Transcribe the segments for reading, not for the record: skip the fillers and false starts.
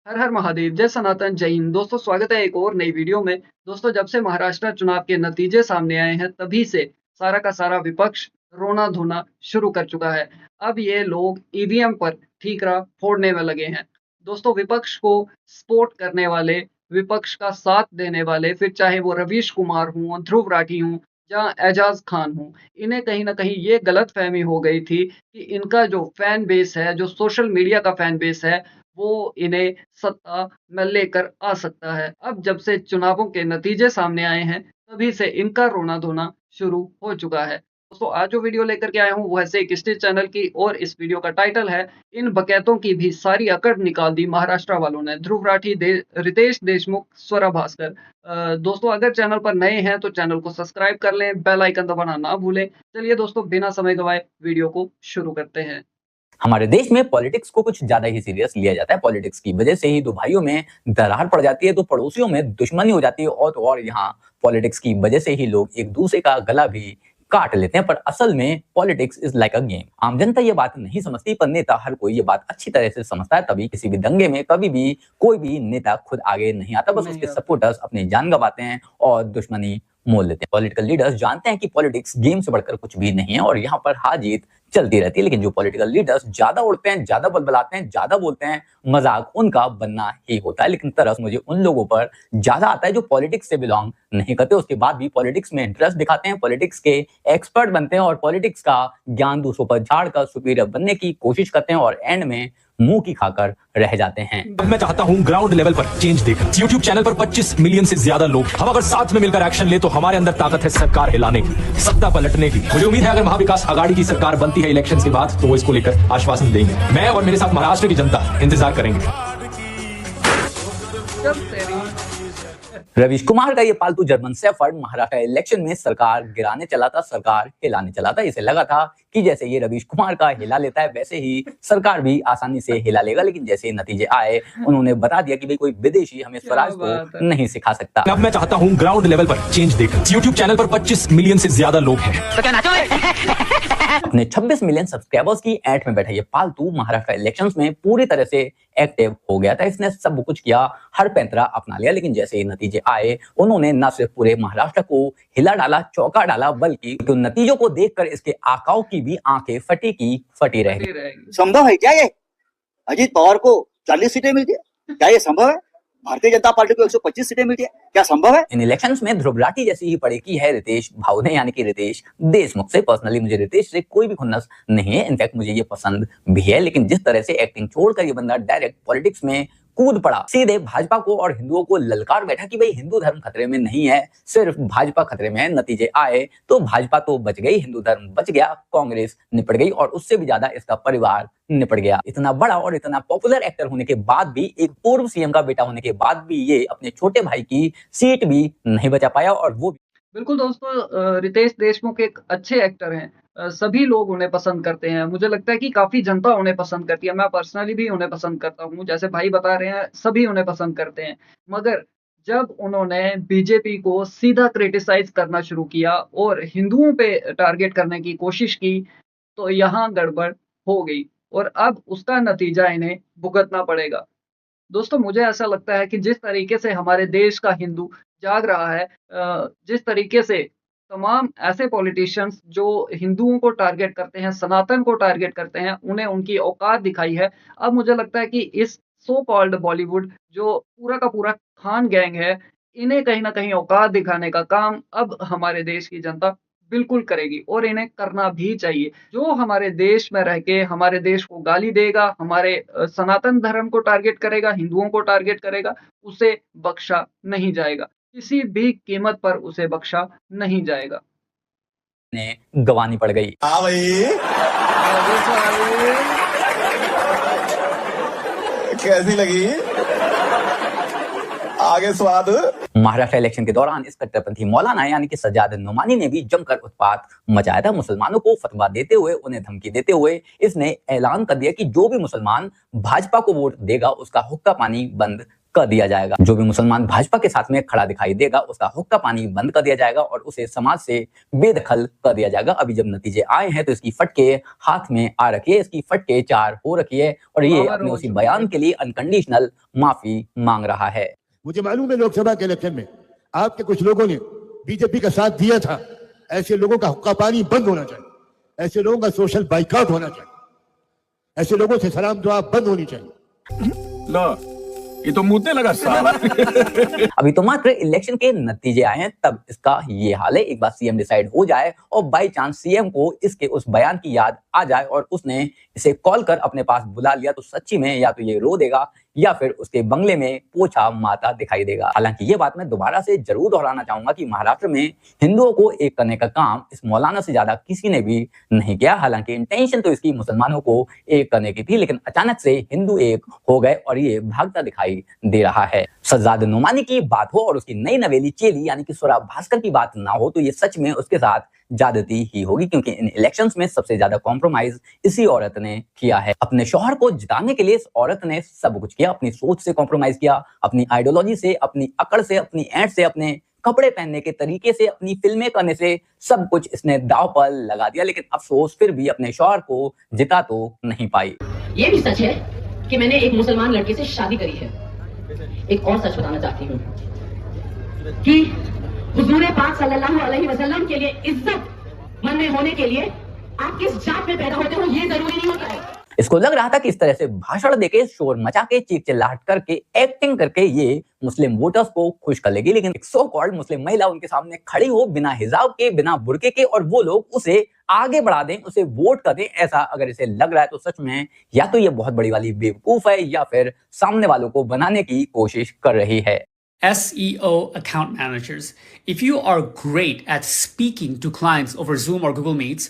हर हर महादेव, जय सनातन, जय हिंद। दोस्तों स्वागत है एक और नई वीडियो में। दोस्तों जब से महाराष्ट्र चुनाव के नतीजे सामने आए हैं तभी से सारा का सारा विपक्ष रोना-धोना शुरू कर चुका है। अब ये लोग ईवीएम पर ठीकरा फोड़ने में लगे हैं। दोस्तों विपक्ष को सपोर्ट करने वाले, विपक्ष का साथ देने वाले, फिर चाहे वो रवीश कुमार हों, ध्रुव राठी हों या एजाज खान हों, इन्हें कहीं न कहीं ये गलतफ़हमी हो गई थी कि इनका जो फैन बेस है, जो सोशल मीडिया का फैन बेस है, वो इन्हें सत्ता में लेकर आ सकता है। अब जब से चुनावों के नतीजे सामने आए हैं, तभी से इनका रोना-धोना शुरू हो चुका है। दोस्तों आज जो वीडियो लेकर के आया हूँ, वो है सेक स्टेज चैनल की और इस वीडियो का टाइटल है, इन बकैतों की भी सारी अकड़ निकाल दी महाराष्ट्र वालों ने। ध्रुव राठी, रितेश देशमुख, स्वरा भास्कर। दोस्तों अगर चैनल पर नए हैं तो चैनल को सब्सक्राइब कर लें, बेल आइकन दबाना ना भूलें। चलिए दोस्तों बिना समय गवाए वीडियो को शुरू करते हैं। हमारे देश में पॉलिटिक्स को कुछ ज्यादा ही सीरियस लिया जाता है। पॉलिटिक्स की वजह से ही दो भाइयों में दरार पड़ जाती है, तो पड़ोसियों में दुश्मनी हो जाती है, और यहाँ पॉलिटिक्स की वजह से ही लोग एक दूसरे का गला भी काट लेते हैं। पर असल में politics is like a game. आम जनता ये बात नहीं समझती, पर नेता हर कोई ये बात अच्छी तरह से समझता है। तभी किसी भी दंगे में कभी भी कोई भी नेता खुद आगे नहीं आता, बस उसके सपोर्टर्स अपनी जान गंवाते हैं और दुश्मनी मोल लेते हैं। पॉलिटिकल लीडर्स जानते हैं कि पॉलिटिक्स गेम से बढ़कर कुछ भी नहीं है और यहाँ पर हार जीत चलती रहती है। लेकिन जो पॉलिटिकल लीडर्स ज्यादा उड़ते हैं, ज्यादा बलबलाते हैं, ज्यादा बोलते हैं, मजाक उनका बनना ही होता है। लेकिन तरस मुझे उन लोगों पर ज्यादा आता है जो पॉलिटिक्स से बिलोंग नहीं करते, उसके बाद भी पॉलिटिक्स में इंटरेस्ट दिखाते हैं, पॉलिटिक्स के एक्सपर्ट बनते हैं और पॉलिटिक्स का ज्ञान दूसरों पर झाड़ कर सुपीरियर बनने की कोशिश करते हैं और एंड में मुंह की खाकर रह जाते हैं। मैं चाहता हूं ग्राउंड लेवल पर चेंज देखना। YouTube चैनल पर 25 मिलियन से ज्यादा लोग, हम अगर साथ में मिलकर एक्शन ले तो हमारे अंदर ताकत है सरकार हिलाने की, सत्ता पलटने की। मुझे उम्मीद है अगर महाविकास आघाड़ी की सरकार बनती है इलेक्शंस के बाद तो वो इसको लेकर आश्वासन देंगे। मैं और मेरे साथ महाराष्ट्र की जनता इंतजार करेंगे। रवीश कुमार का ये पालतू जर्मन शेफर्ड महाराष्ट्र इलेक्शन में सरकार गिराने चला था, सरकार हिलाने चला था। इसे लगा था कि जैसे ये रवीश कुमार का हिला लेता है वैसे ही सरकार भी आसानी से हिला लेगा। लेकिन जैसे नतीजे आए उन्होंने बता दिया कि भाई कोई विदेशी हमें स्वराज को नहीं सिखा सकता। अब मैं चाहता हूं ग्राउंड लेवल पर चेंज देखना। YouTube चैनल पर 25 मिलियन से ज्यादा लोग हैं। तो क्या नाचो? अपने 26 मिलियन सब्सक्राइबर्स की ऐड में बैठा ये पालतू महाराष्ट्र इलेक्शंस में पूरी तरह से एक्टिव हो गया था। इसने सब कुछ किया, हर पैंतरा अपना लिया। लेकिन जैसे ही नतीजे आए उन्होंने न सिर्फ पूरे महाराष्ट्र को हिला डाला, चौंका डाला, बल्कि तो नतीजों को देखकर इसके आकाओं की भी आंखें फटी की फटी रह गई। संभव है क्या ये? अजीत पवार को 40 सीटें मिलती है, क्या ये संभव है? भारतीय जनता पार्टी को 125 सीटें मिलती है, क्या संभव है? इन इलेक्शंस में ध्रुव राठी जैसी ही पड़े की है रितेश भावने, यानी कि रितेश देशमुख से। पर्सनली मुझे रितेश से कोई भी खुन्नस नहीं है, इनफैक्ट मुझे ये पसंद भी है। लेकिन जिस तरह से एक्टिंग छोड़कर ये बंदा डायरेक्ट पॉलिटिक्स में कूद पड़ा, सीधे भाजपा को और हिंदुओं को ललकार बैठा कि भाई हिंदू धर्म खतरे में नहीं है, सिर्फ भाजपा खतरे में है। नतीजे आए तो भाजपा तो बच गई, हिंदू धर्म बच गया, कांग्रेस निपट गई और उससे भी ज्यादा इसका परिवार निपट गया। इतना बड़ा और इतना पॉपुलर एक्टर होने के बाद भी, एक पूर्व सीएम का बेटा होने के बाद भी ये अपने छोटे भाई की सीट भी नहीं बचा पाया। और वो बिल्कुल दोस्तों, रितेश देशमुख एक अच्छे एक्टर हैं। सभी लोग उन्हें पसंद करते हैं। मुझे लगता है कि काफ़ी जनता उन्हें पसंद करती है। मैं पर्सनली भी उन्हें पसंद करता हूँ। जैसे भाई बता रहे हैं, सभी उन्हें पसंद करते हैं। मगर जब उन्होंने बीजेपी को सीधा क्रिटिसाइज़ करना शुरू किया और हिंदुओं पे टारगेट करने की कोशिश की, तो यहाँ गड़बड़ हो गई और अब उसका नतीजा इन्हें भुगतना पड़ेगा। दोस्तों मुझे ऐसा लगता है कि जिस तरीके से हमारे देश का हिंदू जाग रहा है, जिस तरीके से तमाम ऐसे पॉलिटिशियंस जो हिंदुओं को टारगेट करते हैं, सनातन को टारगेट करते हैं, उन्हें उनकी औकात दिखाई है। अब मुझे लगता है कि इस सो कॉल्ड बॉलीवुड जो पूरा का पूरा खान गैंग है, इन्हें कहीं न कहीं औकात दिखाने का काम अब हमारे देश की जनता बिल्कुल करेगी और इन्हें करना भी चाहिए। जो हमारे देश में रह के हमारे देश को गाली देगा, हमारे सनातन धर्म को टारगेट करेगा, हिंदुओं को टारगेट करेगा, उसे बख्शा नहीं जाएगा। किसी भी कीमत पर उसे बख्शा नहीं जाएगा। ने गंवानी पड़ गई। कैसी लगी? आगे स्वाद। महाराष्ट्र इलेक्शन के दौरान इस कट्टरपंथी मौलाना यानी कि सज्जाद नुमानी ने भी जमकर उत्पात मचाया था। मुसलमानों को फतवा देते हुए, उन्हें धमकी देते हुए इसने ऐलान कर दिया कि जो भी मुसलमान भाजपा को वोट देगा उसका हुक्का पानी बंद कर दिया जाएगा। जो भी मुसलमान भाजपा के साथ में खड़ा दिखाई देगा उसका हुक्का पानी बंद कर दिया जाएगा और उसे समाज से बेदखल कर दिया जाएगा। अभी जब नतीजे आए हैं तो इसकी फटके हाथ में आ रखी है, इसकी फटके 4 हो रखी है और ये अपने उसी बयान के लिए अनकंडीशनल माफी मांग रहा है। मुझे मालूम है लोकसभा के इलेक्शन में आपके कुछ लोगों ने बीजेपी का साथ दिया था। ऐसे लोगों का हुक्का पानी बंद होना चाहिए, ऐसे लोगों का सोशल बाइकआउट होना चाहिए, ऐसे लोगों से सलाम दुआ बंद होनी चाहिए। लो ये तो मुद्दे लगा साला। अभी तो मात्र इलेक्शन के नतीजे आए हैं तब इसका ये हाल है। एक बार सीएम डिसाइड हो जाए और बाई चांस सीएम को इसके उस बयान की याद आ जाए और उसने इसे कॉल कर अपने पास बुला लिया तो सच्ची में या तो ये रो देगा या फिर उसके बंगले में पोछा मारता दिखाई देगा। हालांकि ये बात मैं दोबारा से जरूर दोहराना चाहूंगा कि महाराष्ट्र में हिंदुओं को एक करने का काम इस मौलाना से ज्यादा किसी ने भी नहीं किया। हालांकि इंटेंशन तो इसकी मुसलमानों को एक करने की थी, लेकिन अचानक से हिंदू एक हो गए और ये भागता दिखाई दे रहा है। सज्जाद नोमानी की बात हो और उसकी नई नवेली चेली यानी कि स्वरा भास्कर की बात ना हो तो ये सच में उसके साथ ज्यादती ही होगी, क्योंकि इन इलेक्शंस में सबसे ज्यादा कॉम्प्रोमाइज इसी औरत ने किया है। अपने शौहर को जिताने के लिए इस औरत ने सब कुछ किया, अपनी सोच से कॉम्प्रोमाइज किया, अपनी आइडियोलॉजी से, अपनी अकड़ से, अपनी ऐंठ से, अपने कपड़े पहनने के तरीके से, अपनी फिल्में करने से सब कुछ इसने दांव पर लगा दिया। लेकिन अफसोस फिर भी अपने शौहर को जिता तो नहीं पाई। ये भी सच है कि मैंने एक मुसलमान लड़के से शादी करी है। एक और सच बताना चाहती हूँ कि हुजूर पाक सल्लल्लाहु अलैहि वसल्लम के लिए इज्जत मन में होने के लिए आप किस जात में पैदा होते हो ये जरूरी नहीं होता है। इसको लग रहा था कि इस तरह से भाषण देके, शोर मचा के, चीख चिल्लाहट करके, एक्टिंग करके ये मुस्लिम वोटर्स को खुश कर लेगी। लेकिन एक सो कॉल्ड मुस्लिम महिला उनके सामने खड़ी हो बिना हिजाब के, बिना बुर्के के, और वो लोग उसे आगे बढ़ा दें, उसे वोट कर दें, ऐसा अगर इसे लग रहा है तो सच में या तो ये बहुत बड़ी वाली बेवकूफ है या फिर सामने वालों को बनाने की कोशिश कर रही है। SEO account managers, if you are great at speaking to clients over Zoom or Google Meets,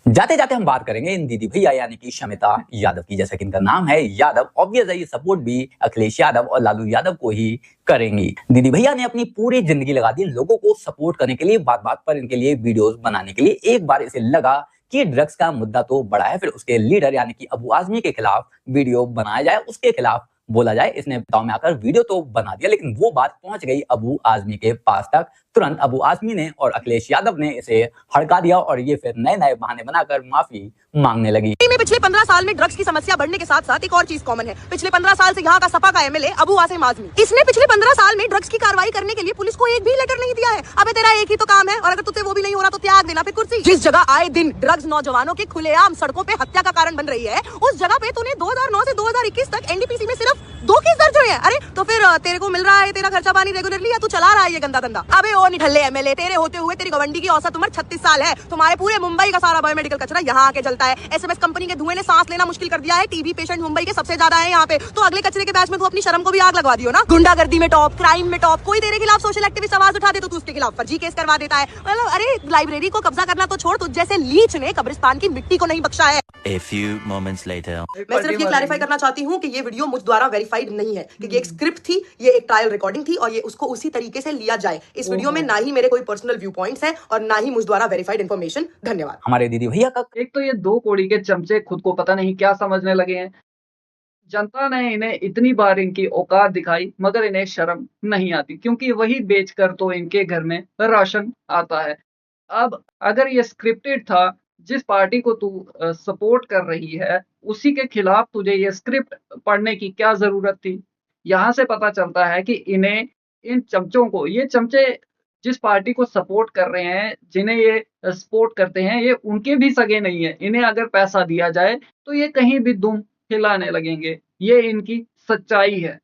जाते जाते हम बात करेंगे इन दीदी भैया यानी कि शमिता यादव की। जैसा कि इनका नाम है यादव, ऑब्वियस है ये सपोर्ट भी अखिलेश यादव और लालू यादव को ही करेंगी। दीदी भैया ने अपनी पूरी जिंदगी लगा दी लोगों को सपोर्ट करने के लिए, बात बात पर इनके लिए वीडियोस बनाने के लिए। एक बार इसे लगा कि ड्रग्स का मुद्दा तो बड़ा है, फिर उसके लीडर यानी कि अबू आजमी के खिलाफ वीडियो बनाया जाए, उसके खिलाफ बोला जाए। इसने बताओ में आकर वीडियो तो बना दिया, लेकिन वो बात पहुंच गई अबू आजमी के पास तक। तुरंत अबू आजमी ने और अखिलेश यादव ने इसे हड़का दिया और ये फिर नए नए बहाने बनाकर माफी मांगने लगी। पिछले 15 साल में ड्रग्स की समस्या बढ़ने के साथ साथ एक और चीज कॉमन है। पिछले 15 साल से यहाँ का सपा का एमएलए अबू आसिम आजमी, इसने पिछले 15 साल में ड्रग्स की कार्रवाई करने के लिए पुलिस को एक भी लेटर नहीं दिया है। अबे तेरा एक ही तो काम है और अगर तुझसे वो भी नहीं हो रहा तो त्याग देना फिर कुर्सी। जिस जगह आए दिन ड्रग्स नौजवानों के खुलेआम सड़कों पे हत्या का कारण बन रही है, उस जगह पे तूने 2009 से 2021 तक एनडीपीसी में सिर्फ 2 केस दर्ज हुए हैं। अरे तो फिर तेरे को मिल रहा है तेरा खर्चा पानी रेगुलरली या तू चला रहा है ये गंदा धंधा? अबे ओ निठल्ले एमएलए, तेरे होते हुए तेरी गवंडी की औसत उम्र 36 साल है। तुम्हारे पूरे मुंबई का सारा बायोमेडिकल कचरा यहाँ आके जलता है। एसएमएस कंपनी के धुएं ने सांस लेना मुश्किल कर दिया है। टीबी पेशेंट मुंबई के सबसे ज्यादा है यहाँ पे। तो अगले कचरे के बैच में तू अपनी शर्म को भी आग लगवा दियो ना। गुंडागर्दी में टॉप, क्राइम में टॉप। कोई तेरे खिलाफ सोशल एक्टिविस्ट आवाज उठा दे तो तू उसके खिलाफ फर्जी केस करवा देता है। मतलब अरे लाइब्रेरी को कब्जा करना तो छोड़, तुझ जैसे लीच ने कब्रिस्तान की मिट्टी को नहीं बख्शा है। A few moments later. मैं सिर्फ ये क्लैरिफाई करना चाहती हूँ कि ये वीडियो मुझ द्वारा वेरीफाइड नहीं है, क्योंकि एक स्क्रिप्ट थी, ये एक ट्रायल रिकॉर्डिंग थी और ये उसको उसी तरीके से लिया जाए। इस वीडियो में ना ही मेरे कोई पर्सनल व्यू पॉइंट्स हैं और ना ही मुझ द्वारा वेरीफाइड इन्फॉर्मेशन। धन्यवाद। हमारे दीदी भैया का एक तो ये 2 कौड़ी के चमचे खुद को पता नहीं क्या समझने लगे हैं। जनता ने इन्हें इतनी बार इनकी औकात दिखाई मगर इन्हें शर्म नहीं आती, क्योंकि वही बेचकर तो इनके घर में राशन आता है। अब अगर ये स्क्रिप्टेड था, जिस पार्टी को तू सपोर्ट कर रही है उसी के खिलाफ तुझे ये स्क्रिप्ट पढ़ने की क्या जरूरत थी? यहाँ से पता चलता है कि इन्हें, इन चमचों को, ये चमचे जिस पार्टी को सपोर्ट कर रहे हैं, जिन्हें ये सपोर्ट करते हैं, ये उनके भी सगे नहीं है। इन्हें अगर पैसा दिया जाए तो ये कहीं भी दुम हिलाने लगेंगे। ये इनकी सच्चाई है।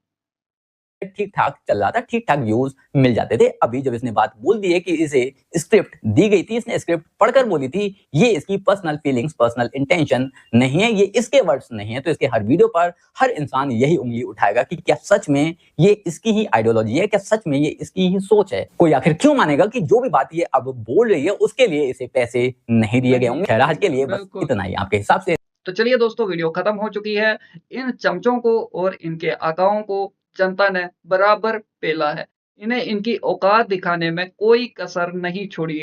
ठीक ठाक चल रहा था, ठीक ठाक व्यूज मिल जाते थे। अभी जब इसने बात बोल दी है कि इसे स्क्रिप्ट दी गई थी, इसने स्क्रिप्ट पढ़कर बोली थी, ये इसकी पर्सनल फीलिंग्स, पर्सनल इंटेंशन नहीं है, ये इसके वर्ड्स नहीं है, तो इसके हर वीडियो पर हर इंसान यही उंगली उठाएगा कि क्या सच में ये इसकी ही आइडियोलॉजी है, क्या सच में ये इसकी ही सोच है। कोई आखिर क्यों मानेगा कि जो भी बात ये अब बोल रही है उसके लिए इसे पैसे नहीं दिए गए होंगे। खैर आज के लिए बस इतना ही आपके हिसाब से। तो चलिए दोस्तों, वीडियो खत्म हो चुकी है। इन चमचों को और इनके आकाओं को जनता ने बराबर पेला है। इन्हें इनकी औकात दिखाने में कोई कसर नहीं छोड़ी।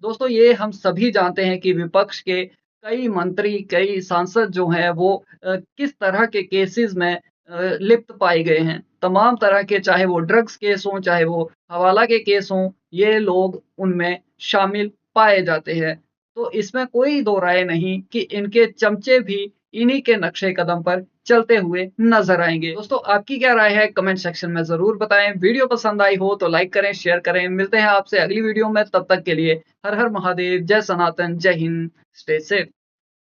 दोस्तों, ये हम सभी जानते हैं कि विपक्ष के कई मंत्री, कई सांसद जो हैं वो किस तरह के केसेस में लिप्त पाए गए हैं। तमाम तरह के, चाहे वो ड्रग्स केस हों, चाहे वो हवाला के केस हों, ये लोग उनमें शामिल पाए जाते हैं। तो इसमें कोई दो राय नहीं कि इनके चमचे भी इन्हीं के नक्शे कदम पर चलते हुए नजर आएंगे। दोस्तों, आपकी क्या राय है कमेंट सेक्शन में जरूर बताएं। वीडियो पसंद आई हो तो लाइक करें, शेयर करें। मिलते हैं आपसे अगली वीडियो में, तब तक के लिए हर हर महादेव, जय सनातन, जय हिंद, स्टे सेफ।